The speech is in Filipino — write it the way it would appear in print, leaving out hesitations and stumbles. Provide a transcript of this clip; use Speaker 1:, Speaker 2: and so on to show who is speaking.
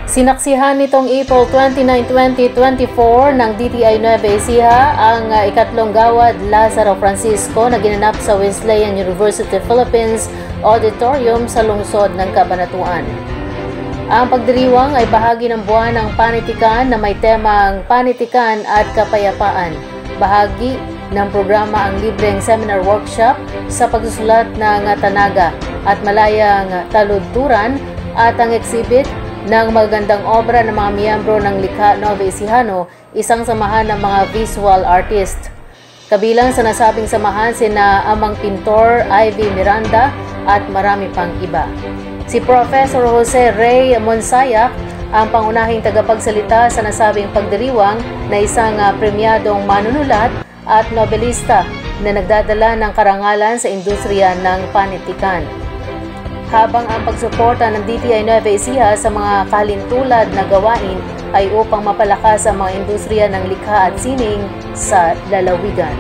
Speaker 1: Sinaksihan nitong April 29, 2024 ng DTI Nueva Ecija ang ikatlong gawad Lazaro Francisco na ginanap sa Wesleyan University Philippines Auditorium sa lungsod ng Cabanatuan. Ang pagdiriwang ay bahagi ng buwan ng panitikan na may temang panitikan at kapayapaan. Bahagi ng programa ang libreng seminar workshop sa pagsusulat ng tanaga at malayang taludturan at ang exhibit ng magagandang obra ng mga miyembro ng Likha Nueva Ecijano, isang samahan ng mga visual artist. Kabilang sa nasabing samahan sina Amang Pintor, Ivy Miranda at marami pang iba. Si Professor Jose Ray Monsayak ang pangunahing tagapagsalita sa nasabing pagdiriwang na isang premyadong manunulat at nobelista na nagdadala ng karangalan sa industriya ng panitikan. Habang ang pagsuporta ng DTI Nueva Ecija sa mga kalintulad na gawain ay upang mapalakas ang mga industriya ng likha at sining sa lalawigan.